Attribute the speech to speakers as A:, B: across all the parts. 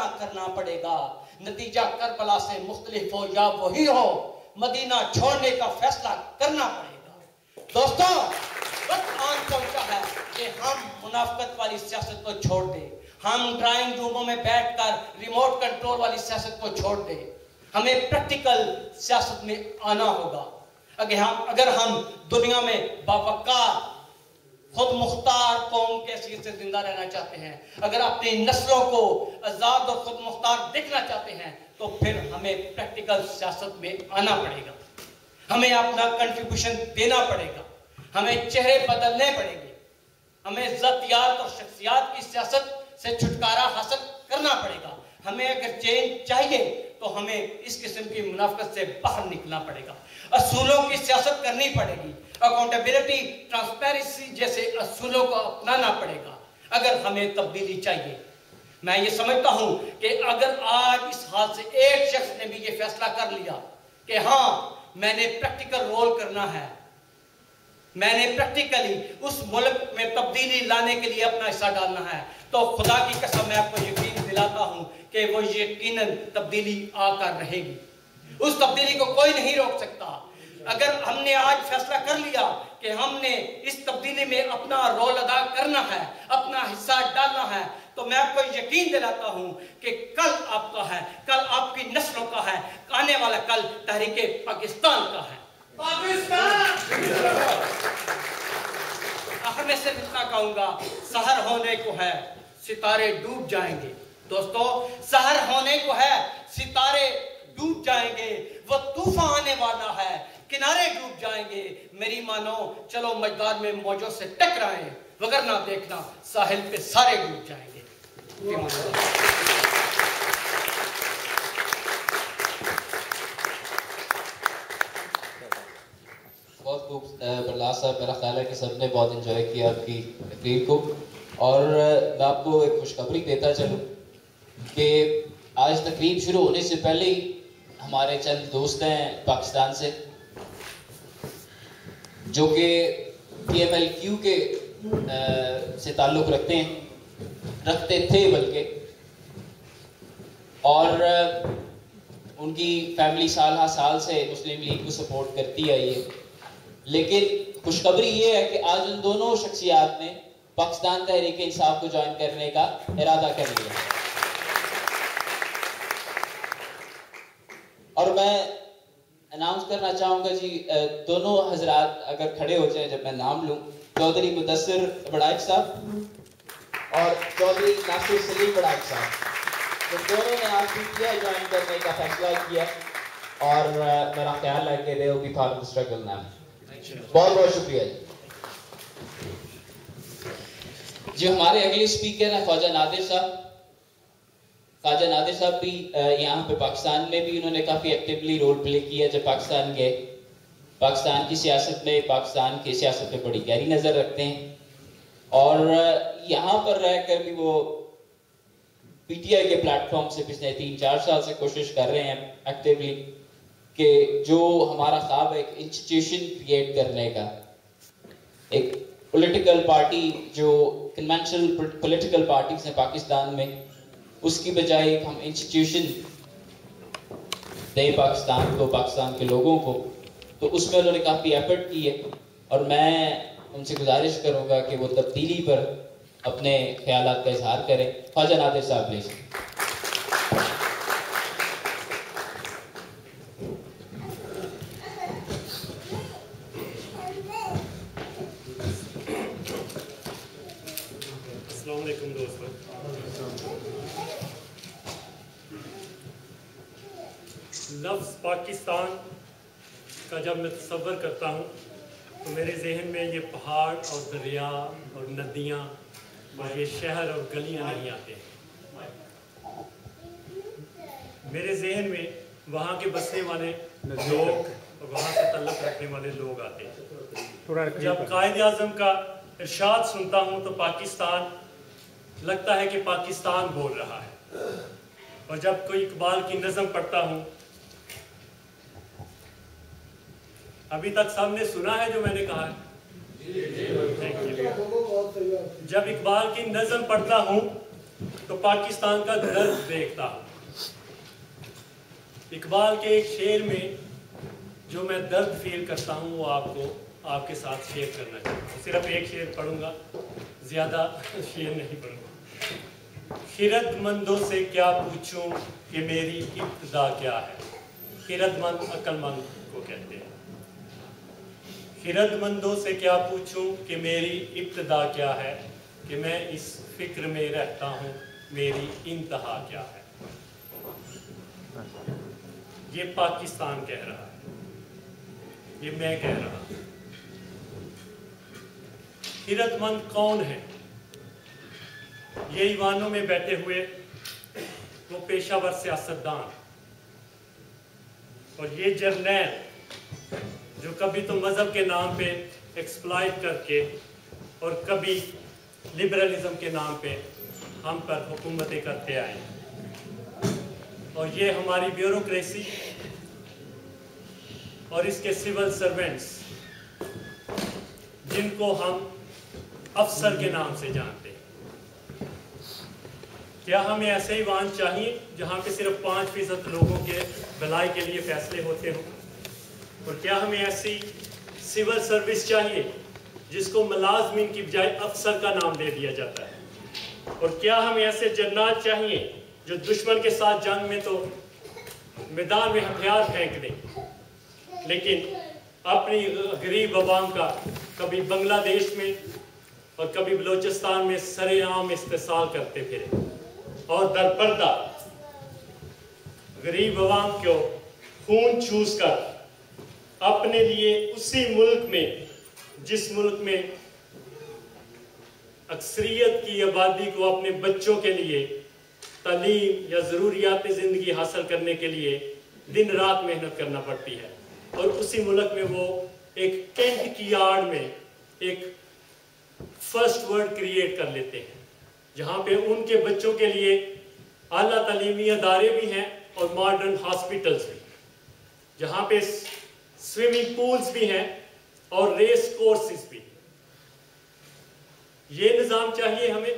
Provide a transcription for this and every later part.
A: فیصلہ کرنا پڑے گا. نتیجہ کربلا سے مختلف ہو یا وہی ہو, مدینہ چھوڑنے کا فیصلہ کرنا پڑے گا. دوستوں, وقت آن پہنچا ہے کہ ہم منافقت والی سیاست کو چھوڑ دیں. ہم ڈرائنگ روموں میں بیٹھ کر ریموٹ کنٹرول والی سیاست کو چھوڑ دیں. ہمیں پریکٹیکل سیاست میں آنا ہوگا. اگر ہم دنیا میں باوقار خود مختار قوم کی حیثیت سے زندہ رہنا چاہتے ہیں, اگر اپنی نسلوں کو آزاد اور خود مختار دیکھنا چاہتے ہیں, تو پھر ہمیں پریکٹیکل سیاست میں آنا پڑے گا. ہمیں اپنا کنٹریبیوشن دینا پڑے گا. ہمیں چہرے بدلنے پڑیں گے. ہمیں ذاتیات اور شخصیات کی سیاست سے چھٹکارا حاصل کرنا پڑے گا. ہمیں اگر چینج چاہیے تو ہمیں اس قسم کی منافقت سے باہر نکلنا پڑے گا. اصولوں کی سیاست کرنی پڑے گی. اکاؤنٹیبلٹی, ٹرانسپیرنسی جیسے اصولوں کو اپنانا پڑے گا اگر ہمیں تبدیلی چاہیے. میں یہ سمجھتا ہوں کہ اگر آج اس حال سے ایک شخص نے بھی یہ فیصلہ کر لیا کہ ہاں میں نے پریکٹیکل رول کرنا ہے, میں نے پریکٹیکلی اس ملک میں تبدیلی لانے کے لیے اپنا حصہ ڈالنا ہے, تو خدا کی قسم میں آپ کو یقین دلاتا ہوں کہ وہ یقیناً تبدیلی آ کر رہے گی. اس تبدیلی کو کوئی نہیں روک سکتا. اگر ہم نے آج فیصلہ کر لیا کہ ہم نے اس تبدیلی میں اپنا رول ادا کرنا ہے, اپنا حصہ ڈالنا ہے, تو میں آپ کو یقین دلاتا ہوں کہ کل آپ کا ہے, کل آپ کی نسلوں کا ہے, آنے والا کل تحریک پاکستان کا ہے. آخر میں صرف اتنا کہوں گا, سحر ہونے کو ہے, ستارے ڈوب جائیں گے. دوستو, سحر ہونے کو ہے, ستارے ڈوب جائیں گے. وہ طوفان آنے والا ہے, کنارے ڈوب جائیں گے. میری مانو, چلو مجدار میں موجوں سے ٹکرائیں, وگرنہ دیکھنا ساحل پہ سارے ڈوب جائیں گے.
B: بہت خوب برلاس صاحب, میرا خیال ہے کہ سب نے بہت انجوائے کیا آپ کی تقریر کو. اور میں آپ کو ایک خوشخبری دیتا چلوں کہ آج تقریب شروع ہونے سے پہلے ہی ہمارے چند دوست ہیں پاکستان سے جو کہ PMLQ کے سے تعلق رکھتے تھے بلکہ, اور ان کی فیملی سال ہر سال سے مسلم لیگ کو سپورٹ کرتی آئی ہے. لیکن خوشخبری یہ ہے کہ آج ان دونوں شخصیات نے پاکستان تحریک انصاف کو جوائن کرنے کا ارادہ کر لیا. اور میں اناؤنس کرنا چاہوں گا جی, دونوں حضرات اگر کھڑے ہو جائیں جب میں نام لوں, چودھری مدثر بڑائچ صاحب اور چودھری ناصر سلیم بڑائچ صاحب, تو دونوں نے آج PTI جوائن کرنے کا فیصلہ کیا, اور میرا خیال ہے کہ they will be part of the struggle now. بہت بہت شکریہ جی. جو ہمارے اگلے اسپیکر ہیں خواجہ نادر صاحب. خواجہ نادر صاحب بھی یہاں پہ پاکستان میں بھی انہوں نے کافی ایکٹیولی رول پلے کیا جب پاکستان گئے. پاکستان کی سیاست میں, پاکستان کی سیاست میں بڑی گہری نظر رکھتے ہیں, اور یہاں پر رہ کر بھی وہ PTI کے پلیٹ فارم سے پچھلے 3-4 سال سے کوشش کر رہے ہیں ایکٹیولی کہ جو ہمارا خواب ہے ایک انسٹیٹیوشن کریٹ کرنے کا, ایک پولیٹیکل پارٹی جو کنونشنل پولیٹیکل پارٹیز ہیں پاکستان میں, اس کی بجائے ایک ہم انسٹیٹیوشن دیں پاکستان کو, پاکستان کے لوگوں کو. تو اس میں انہوں نے کافی ایفرٹ کی ہے, اور میں ان سے گزارش کروں گا کہ وہ تبدیلی پر اپنے خیالات کا اظہار کریں. خواجہ نادر صاحب پلیز.
C: السلام علیکم دوستوں. لفظ پاکستان کا جب میں تصور کرتا ہوں تو میرے ذہن میں یہ پہاڑ اور دریا اور ندیاں اور یہ شہر اور گلیاں نہیں آتے. میرے ذہن میں وہاں کے بسنے والے لوگ اور وہاں سے تعلق رکھنے والے لوگ آتے ہیں. جب قائد اعظم کا ارشاد سنتا ہوں تو پاکستان لگتا ہے کہ پاکستان بول رہا ہے, اور جب کوئی اقبال کی نظم پڑھتا ہوں, ابھی تک سب نے سنا ہے جو میں نے کہا ہے, جب اقبال کی نظم پڑھتا ہوں تو پاکستان کا درد دیکھتا ہوں۔ اقبال کے ایک شعر میں جو میں درد فیل کرتا ہوں وہ آپ کے ساتھ شیئر کرنا چاہتا ہوں۔ صرف ایک شعر پڑھوں گا، زیادہ شعر نہیں پڑھوں گا۔ خرد مندوں سے کیا پوچھوں کہ میری ابتدا کیا ہے۔ خرد مند عقل مند کو کہتے ہیں۔ خرد مندوں سے کیا پوچھوں کہ میری ابتدا کیا ہے، کہ میں اس فکر میں رہتا ہوں میری انتہا کیا ہے۔ یہ پاکستان کہہ رہا ہے، یہ میں کہہ رہا ہوں۔ خرد مند کون ہے؟ یہ ایوانوں میں بیٹھے ہوئے وہ پیشہ ور سیاستدان اور یہ جرنیل جو کبھی تو مذہب کے نام پہ ایکسپلائٹ کر کے اور کبھی لبرلزم کے نام پہ ہم پر حکومتیں کرتے آئے، اور یہ ہماری بیوروکریسی اور اس کے سول سرونٹس جن کو ہم افسر کے نام سے جانتے ہیں۔ کیا ہمیں ایسے ایوان چاہیے جہاں پہ صرف 5% لوگوں کے بھلائی کے لیے فیصلے ہوتے ہوں؟ اور کیا ہمیں ایسی سول سروس چاہیے جس کو ملازمین کی بجائے افسر کا نام دے دیا جاتا ہے؟ اور کیا ہمیں ایسے جنرل چاہیے جو دشمن کے ساتھ جنگ میں تو میدان میں ہتھیار پھینک دیں لیکن اپنی غریب عوام کا کبھی بنگلہ دیش میں اور کبھی بلوچستان میں سرے عام استحصال کرتے پھرے اور در پردہ غریب عوام کو خون چوس کر اپنے لیے اسی ملک میں جس ملک میں اکثریت کی آبادی کو اپنے بچوں کے لیے تعلیم یا ضروریات زندگی حاصل کرنے کے لیے دن رات محنت کرنا پڑتی ہے، اور اسی ملک میں وہ ایک ٹینٹ کی آڑ میں ایک فرسٹ ورلڈ کریٹ کر لیتے ہیں جہاں پہ ان کے بچوں کے لیے اعلیٰ تعلیمی ادارے بھی ہیں اور ماڈرن ہاسپٹلز بھی، جہاں پہ سوئمنگ پولز بھی ہیں اور ریس کورسز بھی۔ یہ نظام چاہیے ہمیں؟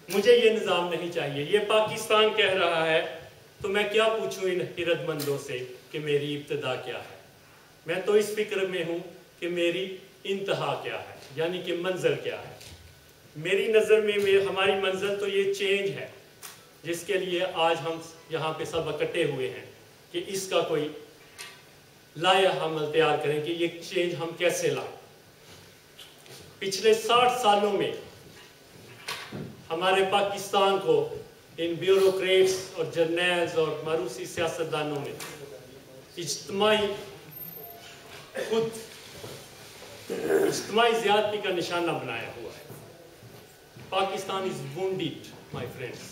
C: مجھے یہ نظام نہیں چاہیے۔ یہ پاکستان کہہ رہا ہے تو میں کیا پوچھوں ان خرد مندوں سے کہ میری ابتدا کیا ہے؟ میں تو اس فکر میں ہوں کہ میری انتہا کیا ہے، یعنی کہ منزل کیا ہے۔ میری نظر میں ہماری منزل تو یہ چینج ہے جس کے لیے آج ہم یہاں پہ سب اکٹھے ہوئے ہیں کہ اس کا کوئی لائحہ عمل تیار کریں کہ یہ چینج ہم کیسے لائیں۔ پچھلے 60 سالوں میں ہمارے پاکستان کو ان بیوروکریٹس اور جرنیلز اور مروسی سیاستدانوں نے اجتماعی زیادتی کا نشانہ بنایا ہوا ہے۔ Pakistan is wounded, my friends۔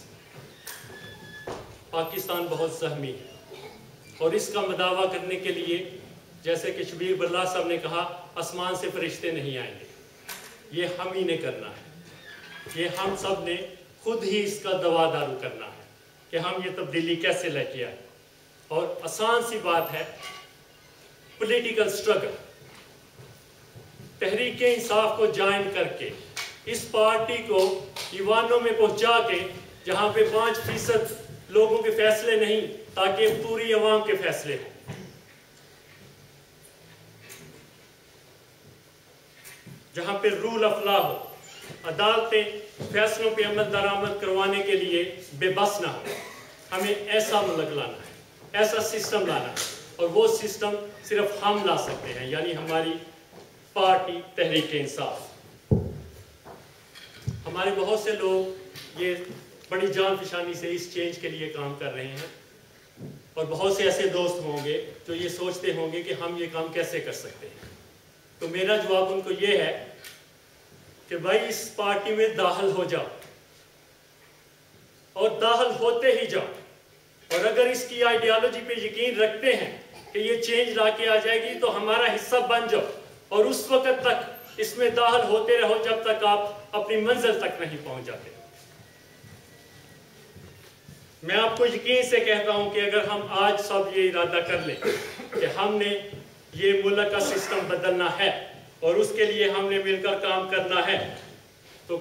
C: Pakistan بہت زخمی ہے، اور اس کا مداوع کرنے کے لیے جیسے کہ شبیر برلا صاحب نے کہا آسمان سے فرشتے نہیں آئیں گے، یہ ہم ہی نے کرنا ہے، یہ ہم سب نے خود ہی اس کا دوا دارو کرنا ہے کہ ہم یہ تبدیلی کیسے لے کے آئیں۔ اور آسان سی بات ہے، پولیٹیکل سٹرگل، تحریک انصاف کو جوائن کر کے اس پارٹی کو ایوانوں میں پہنچا کے جہاں پہ 5% لوگوں کے فیصلے نہیں تاکہ پوری عوام کے فیصلے ہوں، جہاں پہ رول آف لا ہو، عدالتیں فیصلوں پہ عمل درآمد کروانے کے لیے بے بس نہ ہو۔ ہمیں ایسا ملک لانا ہے، ایسا سسٹم لانا ہے، اور وہ سسٹم صرف ہم لا سکتے ہیں، یعنی ہماری پارٹی تحریک انصاف۔ ہمارے بہت سے لوگ یہ بڑی جان فشانی سے اس چینج کے لیے کام کر رہے ہیں، اور بہت سے ایسے دوست ہوں گے جو یہ سوچتے ہوں گے کہ ہم یہ کام کیسے کر سکتے ہیں۔ تو میرا جواب ان کو یہ ہے کہ بھائی اس پارٹی میں داخل ہو جاؤ، اور داخل ہوتے ہی جاؤ، اور اگر اس کی آئیڈیالوجی پہ یقین رکھتے ہیں کہ یہ چینج لا کے آ جائے گی تو ہمارا حصہ بن جاؤ، اور اس وقت تک اس میں داخل ہوتے رہو جب تک آپ اپنی منزل تک نہیں پہنچ جاتے۔ میں آپ کو یقین سے کہتا ہوں کہ اگر ہم آج سب یہ ارادہ کر لیں کہ ہم نے یہ ملک کا سسٹم بدلنا ہے اور اس کے لیے ہم نے مل کر کام کرنا ہے، تو